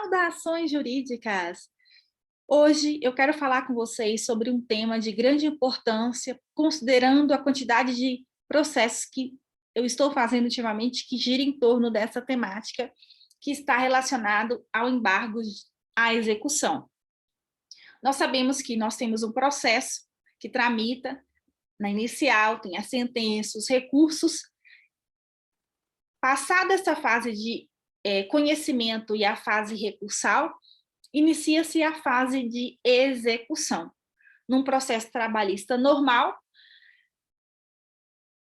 Saudações jurídicas! Hoje eu quero falar com vocês sobre um tema de grande importância, considerando a quantidade de processos que eu estou fazendo ultimamente que gira em torno dessa temática, que está relacionado ao embargo à execução. Nós sabemos que nós temos um processo que tramita na inicial, tem a sentença, os recursos. Passada essa fase de conhecimento e a fase recursal, inicia-se a fase de execução. Num processo trabalhista normal,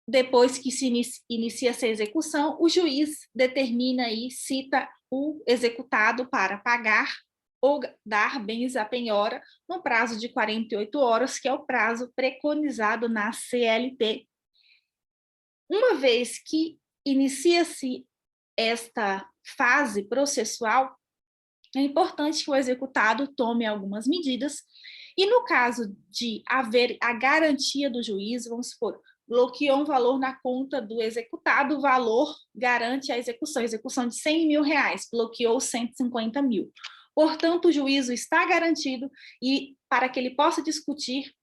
depois que se inicia essa execução, o juiz determina e cita o executado para pagar ou dar bens à penhora no prazo de 48 horas, que é o prazo preconizado na CLT. Uma vez que inicia-se esta fase processual, é importante que o executado tome algumas medidas, e no caso de haver a garantia do juiz, vamos supor, bloqueou um valor na conta do executado, o valor garante a execução de 100 mil reais, bloqueou 150 mil. Portanto, o juízo está garantido e, para que ele possa discutir,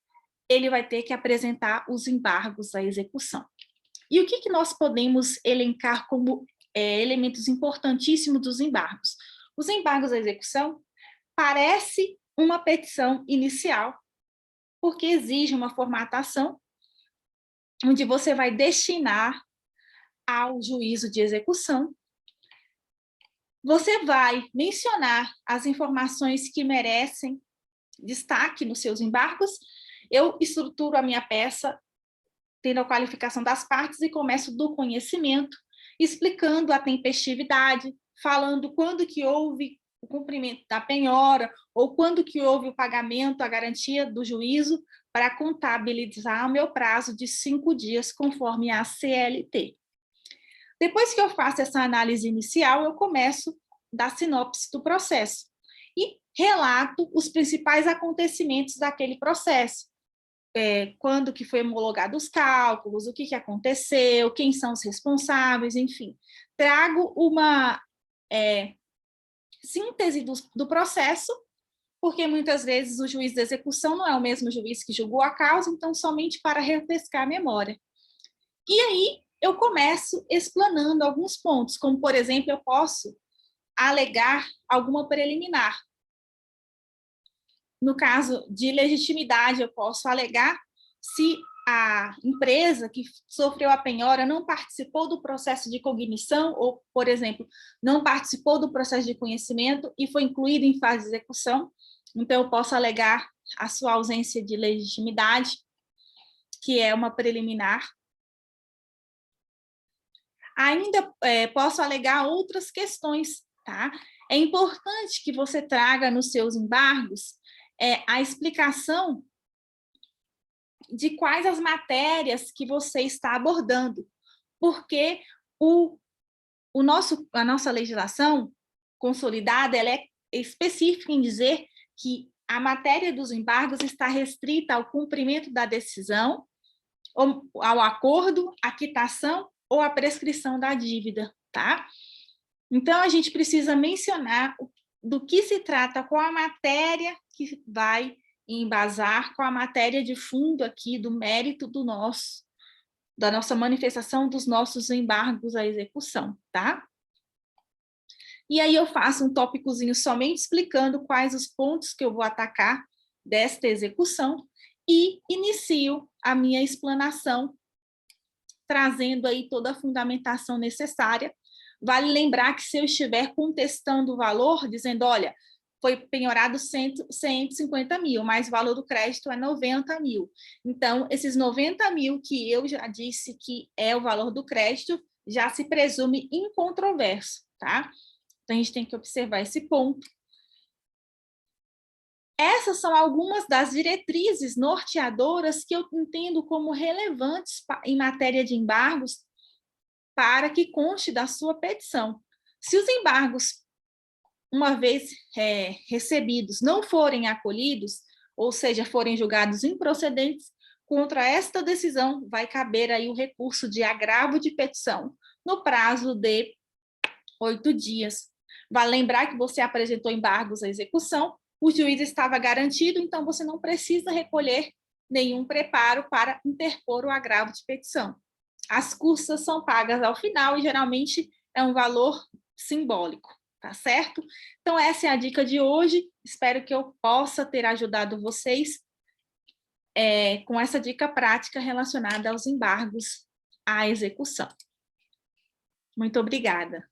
ele vai ter que apresentar os embargos à execução. E o que nós podemos elencar como elementos importantíssimos dos embargos? Os embargos à execução parece uma petição inicial, porque exige uma formatação onde você vai destinar ao juízo de execução. Você vai mencionar as informações que merecem destaque nos seus embargos. Eu estruturo a minha peça tendo a qualificação das partes e começo do conhecimento, explicando a tempestividade, falando quando que houve o cumprimento da penhora ou quando que houve o pagamento, a garantia do juízo, para contabilizar o meu prazo de 5 dias, conforme a CLT. Depois que eu faço essa análise inicial, eu começo da sinopse do processo e relato os principais acontecimentos daquele processo. Quando que foi homologado os cálculos, o que aconteceu, quem são os responsáveis, enfim. Trago uma síntese do processo, porque muitas vezes o juiz de execução não é o mesmo juiz que julgou a causa, então somente para refrescar a memória. E aí eu começo explanando alguns pontos, como, por exemplo, eu posso alegar alguma preliminar. No caso de legitimidade, eu posso alegar se a empresa que sofreu a penhora não participou do processo de cognição ou, por exemplo, não participou do processo de conhecimento e foi incluída em fase de execução. Então, eu posso alegar a sua ausência de legitimidade, que é uma preliminar. Ainda posso alegar outras questões, tá? É importante que você traga nos seus embargos a explicação de quais as matérias que você está abordando, porque a nossa legislação consolidada ela é específica em dizer que a matéria dos embargos está restrita ao cumprimento da decisão, ao acordo, à quitação ou à prescrição da dívida, tá? Então, a gente precisa mencionar do que se trata, qual a matéria que vai embasar, qual a matéria de fundo aqui do mérito da nossa manifestação dos nossos embargos à execução, tá? E aí eu faço um tópicozinho somente explicando quais os pontos que eu vou atacar desta execução e inicio a minha explanação, trazendo aí toda a fundamentação necessária. Vale lembrar que se eu estiver contestando o valor, dizendo, olha, foi penhorado 150 mil, mas o valor do crédito é 90 mil. Então, esses 90 mil que eu já disse que é o valor do crédito, já se presume incontroverso, tá? Então, a gente tem que observar esse ponto. Essas são algumas das diretrizes norteadoras que eu entendo como relevantes em matéria de embargos para que conste da sua petição. Se os embargos, uma vez recebidos, não forem acolhidos, ou seja, forem julgados improcedentes, contra esta decisão vai caber aí o recurso de agravo de petição no prazo de 8 dias. Vale lembrar que você apresentou embargos à execução, o juiz estava garantido, então você não precisa recolher nenhum preparo para interpor o agravo de petição. As custas são pagas ao final e geralmente é um valor simbólico, tá certo? Então essa é a dica de hoje, espero que eu possa ter ajudado vocês com essa dica prática relacionada aos embargos à execução. Muito obrigada.